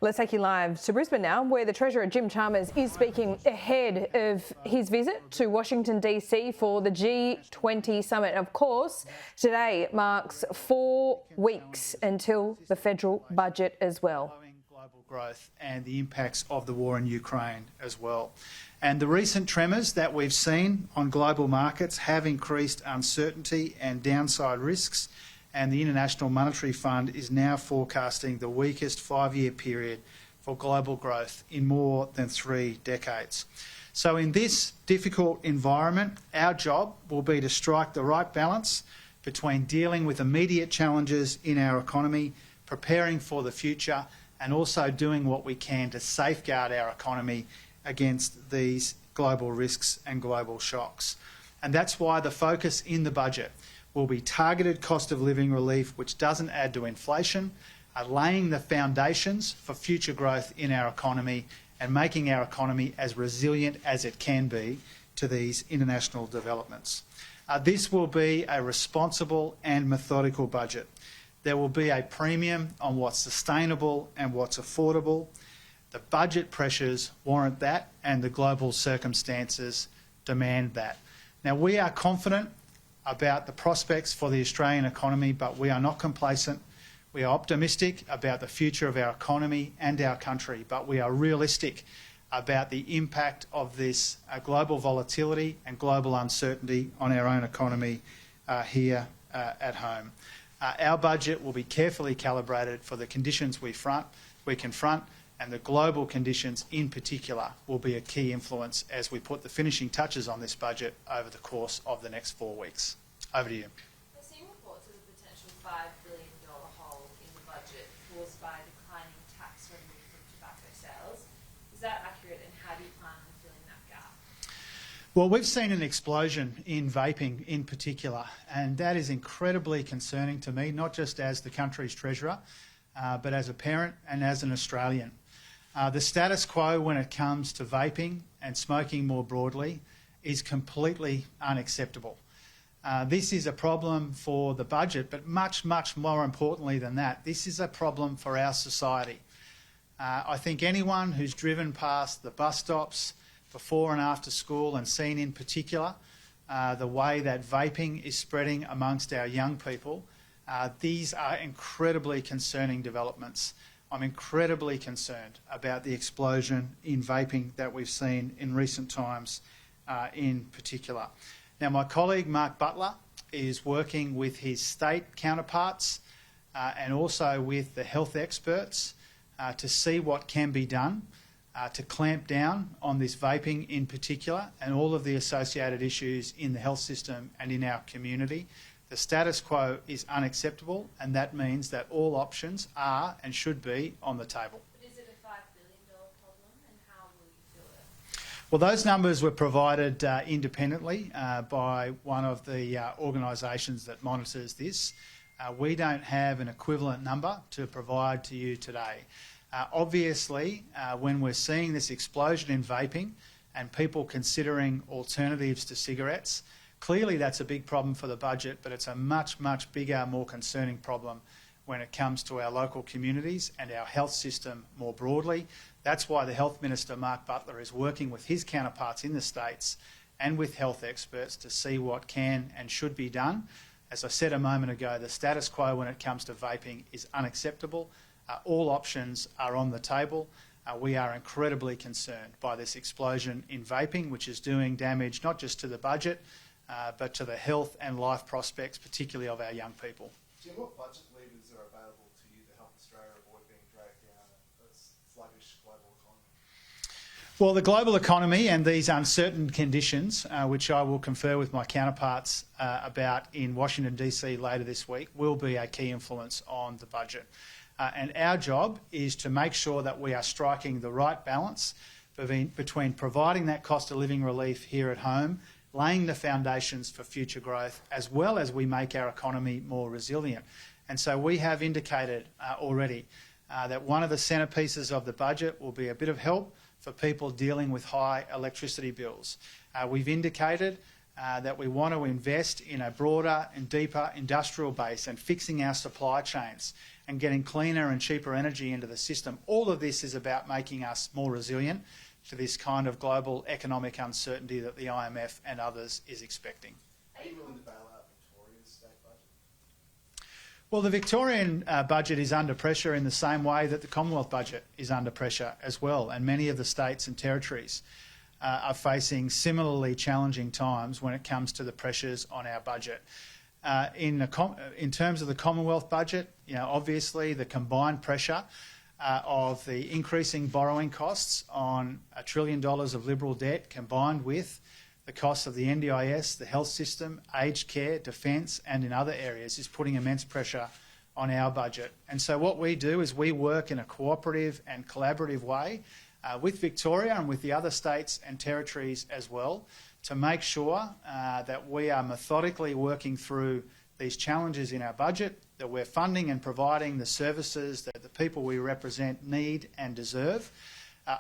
Let's take you live to Brisbane now, where the Treasurer Jim Chalmers is speaking ahead of his visit to Washington DC for the G20 summit. Of course, today marks 4 weeks until the federal budget as well. Global growth and the impacts of the war in Ukraine as well. And the recent tremors that we've seen on global markets have increased uncertainty and downside risks, and the International Monetary Fund is now forecasting the weakest 5-year period for global growth in more than 3 decades. So in this difficult environment, our job will be to strike the right balance between dealing with immediate challenges in our economy, preparing for the future, and also doing what we can to safeguard our economy against these global risks and global shocks. And that's why the focus in the budget will be targeted cost of living relief, which doesn't add to inflation, laying the foundations for future growth in our economy and making our economy as resilient as it can be to these international developments. This will be a responsible and methodical budget. There will be a premium on what's sustainable and what's affordable. The budget pressures warrant that, and the global circumstances demand that. Now, we are confident about the prospects for the Australian economy, but we are not complacent. We are optimistic about the future of our economy and our country, but we are realistic about the impact of this global volatility and global uncertainty on our own economy here at home. Our budget will be carefully calibrated for the conditions we confront, and the global conditions in particular will be a key influence as we put the finishing touches on this budget over the course of the next 4 weeks. Over to you. We're seeing reports of a potential $5 billion hole in the budget caused by declining tax revenue from tobacco sales. Is that accurate, and how do you plan on filling that gap? Well, we've seen an explosion in vaping in particular, and that is incredibly concerning to me, not just as the country's Treasurer, but as a parent and as an Australian. The status quo when it comes to vaping and smoking more broadly is completely unacceptable. This is a problem for the budget, but much, much more importantly than that, this is a problem for our society. I think anyone who's driven past the bus stops before and after school and seen in particular the way that vaping is spreading amongst our young people, these are incredibly concerning developments. I'm incredibly concerned about the explosion in vaping that we've seen in recent times in particular. Now, my colleague Mark Butler is working with his state counterparts and also with the health experts to see what can be done to clamp down on this vaping in particular and all of the associated issues in the health system and in our community. The status quo is unacceptable, and that means that all options are and should be on the table. But is it a $5 billion problem, and how will you fill it? Well, those numbers were provided independently by one of the organisations that monitors this. We don't have an equivalent number to provide to you today. Obviously, when we're seeing this explosion in vaping and people considering alternatives to cigarettes, clearly that's a big problem for the budget, but it's a much, much bigger, more concerning problem when it comes to our local communities and our health system more broadly. That's why the Health Minister, Mark Butler, is working with his counterparts in the states and with health experts to see what can and should be done. As I said a moment ago, the status quo when it comes to vaping is unacceptable. All options are on the table. We are incredibly concerned by this explosion in vaping, which is doing damage not just to the budget, but to the health and life prospects, particularly of our young people. Jim, what budget levers are available to you to help Australia avoid being dragged down a sluggish global economy? Well, the global economy and these uncertain conditions, which I will confer with my counterparts about in Washington DC later this week, will be a key influence on the budget. And our job is to make sure that we are striking the right balance between providing that cost of living relief here at home, laying the foundations for future growth, as well as we make our economy more resilient. And so we have indicated already that one of the centrepieces of the budget will be a bit of help for people dealing with high electricity bills. We've indicated that we want to invest in a broader and deeper industrial base and fixing our supply chains and getting cleaner and cheaper energy into the system. All of this is about making us more resilient to this kind of global economic uncertainty that the IMF and others is expecting. Are you willing to bail out Victoria's state budget? Well, the Victorian budget is under pressure in the same way that the Commonwealth budget is under pressure as well, and many of the states and territories are facing similarly challenging times when it comes to the pressures on our budget. In terms of the Commonwealth budget, obviously the combined pressure of the increasing borrowing costs on $1 trillion of Liberal debt combined with the costs of the NDIS, the health system, aged care, defence and in other areas is putting immense pressure on our budget. And so what we do is we work in a cooperative and collaborative way with Victoria and with the other states and territories as well to make sure that we are methodically working through these challenges in our budget, that we're funding and providing the services that the people we represent need and deserve.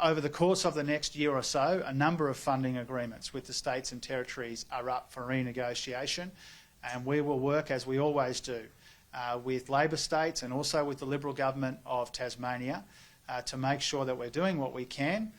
Over the course of the next year or so, a number of funding agreements with the states and territories are up for renegotiation, and we will work, as we always do, with Labor states and also with the Liberal government of Tasmania to make sure that we're doing what we can,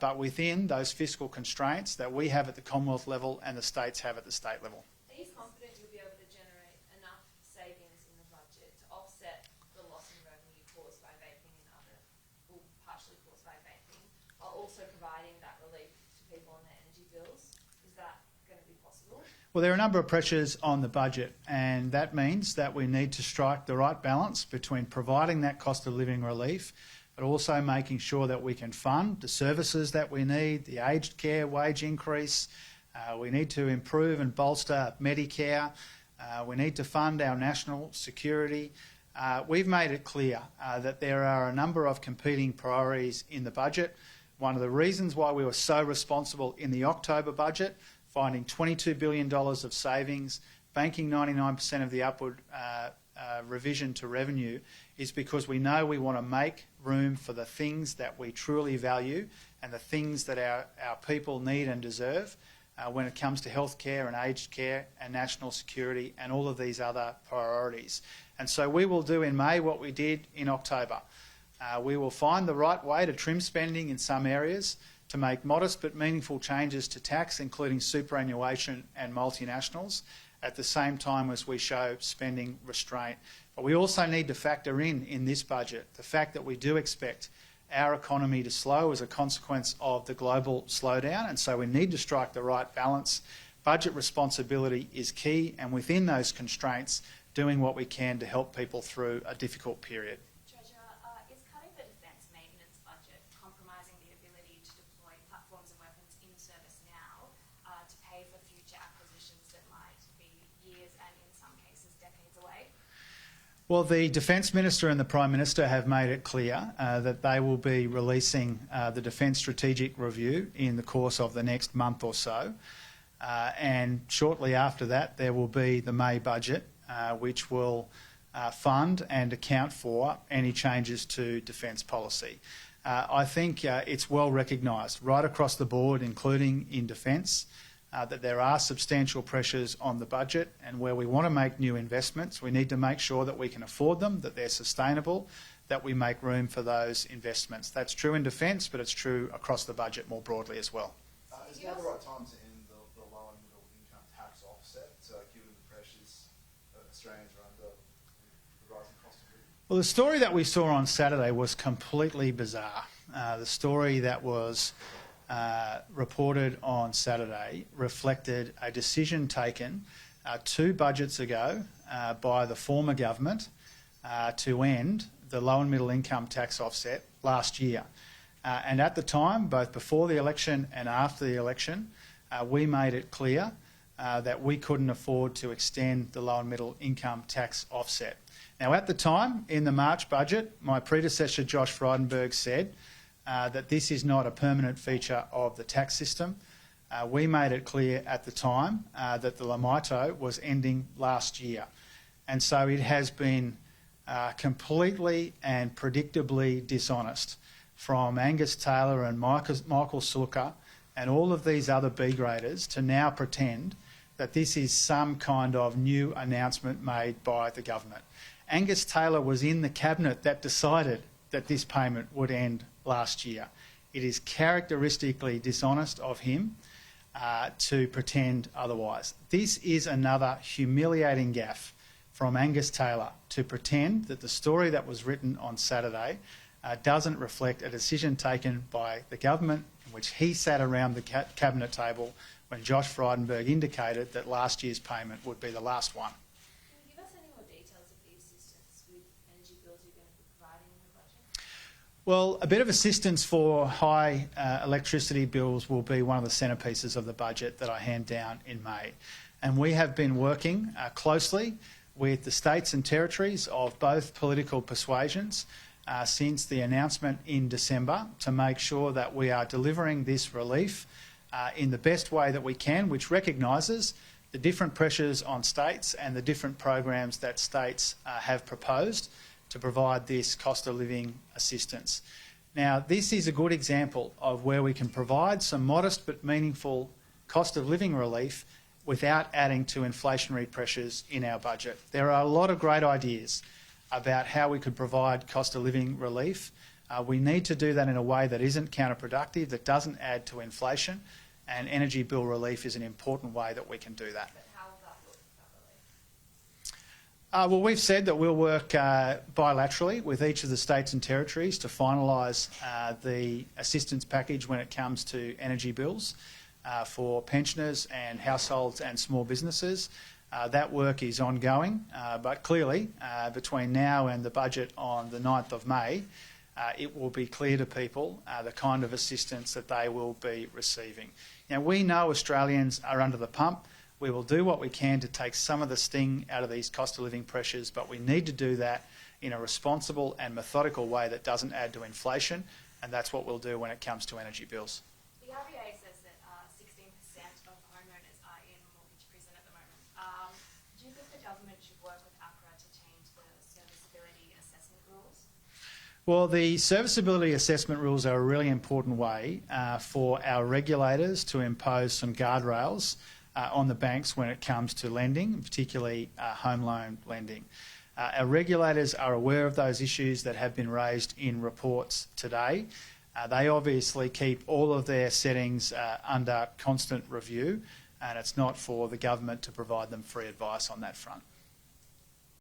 but within those fiscal constraints that we have at the Commonwealth level and the states have at the state level. Are you confident you'll be able to generate enough savings in the budget to offset the loss in revenue caused by vaping and other, or partially caused by vaping, while also providing that relief to people on their energy bills? Is that going to be possible? Well, there are a number of pressures on the budget, and that means that we need to strike the right balance between providing that cost of living relief but also making sure that we can fund the services that we need, the aged care wage increase. We need to improve and bolster Medicare. We need to fund our national security. We've made it clear that there are a number of competing priorities in the budget. One of the reasons why we were so responsible in the October budget, finding $22 billion of savings, banking 99% of the upward revision to revenue, is because we know we want to make room for the things that we truly value and the things that our people need and deserve when it comes to healthcare and aged care and national security and all of these other priorities. And so we will do in May what we did in October. We will find the right way to trim spending in some areas, to make modest but meaningful changes to tax, including superannuation and multinationals, at the same time as we show spending restraint. But we also need to factor in this budget the fact that we do expect our economy to slow as a consequence of the global slowdown, and so we need to strike the right balance. Budget responsibility is key, and within those constraints, doing what we can to help people through a difficult period. Treasurer, is cutting the defence maintenance budget compromising the ability to deploy platforms and weapons in service now to pay for future acquisitions that might be years and in some cases decades away? Well, the Defence Minister and the Prime Minister have made it clear that they will be releasing the Defence Strategic Review in the course of the next month or so. And shortly after that, there will be the May budget, which will fund and account for any changes to defence policy. I think it's well recognised right across the board, including in defence, that there are substantial pressures on the budget, and where we want to make new investments, we need to make sure that we can afford them, that they're sustainable, that we make room for those investments. That's true in defence, but it's true across the budget more broadly as well. Is now the right time to end the low and middle income tax offset, given the pressures Australians are under the rising cost of living? Well, the story that we saw on Saturday was completely bizarre. The story that was reported on Saturday reflected a decision taken 2 budgets ago by the former government to end the low and middle income tax offset last year. And at the time, both before the election and after the election, we made it clear that we couldn't afford to extend the low and middle income tax offset. Now, at the time, in the March budget, my predecessor Josh Frydenberg said that this is not a permanent feature of the tax system. We made it clear at the time that the Lamito was ending last year. And so it has been completely and predictably dishonest from Angus Taylor and Michael Sulker and all of these other B-graders to now pretend that this is some kind of new announcement made by the government. Angus Taylor was in the cabinet that decided that this payment would end last year. It is characteristically dishonest of him to pretend otherwise. This is another humiliating gaffe from Angus Taylor to pretend that the story that was written on Saturday doesn't reflect a decision taken by the government in which he sat around the cabinet table when Josh Frydenberg indicated that last year's payment would be the last one. Can you give us any more details of the assistance with energy bills you're going to be providing in the budget? Well, a bit of assistance for high electricity bills will be one of the centrepieces of the budget that I hand down in May. And we have been working closely with the states and territories of both political persuasions since the announcement in December to make sure that we are delivering this relief in the best way that we can, which recognises the different pressures on states and the different programs that states have proposed to provide this cost of living assistance. Now, this is a good example of where we can provide some modest but meaningful cost of living relief without adding to inflationary pressures in our budget. There are a lot of great ideas about how we could provide cost of living relief. We need to do that in a way that isn't counterproductive, that doesn't add to inflation, and energy bill relief is an important way that we can do that. But how will that look, that relief? Well, we've said that we'll work bilaterally with each of the states and territories to finalise the assistance package when it comes to energy bills for pensioners and households and small businesses. That work is ongoing, but clearly between now and the budget on the 9th of May, it will be clear to people the kind of assistance that they will be receiving. Now, we know Australians are under the pump. We will do what we can to take some of the sting out of these cost of living pressures, but we need to do that in a responsible and methodical way that doesn't add to inflation, and that's what we'll do when it comes to energy bills. The RBA says that 16% of homeowners are in mortgage prison at the moment. Do you think the government should work with APRA to change the serviceability assessment rules? Well, the serviceability assessment rules are a really important way for our regulators to impose some guardrails on the banks when it comes to lending, particularly home loan lending. Our regulators are aware of those issues that have been raised in reports today. They obviously keep all of their settings under constant review, and it's not for the government to provide them free advice on that front.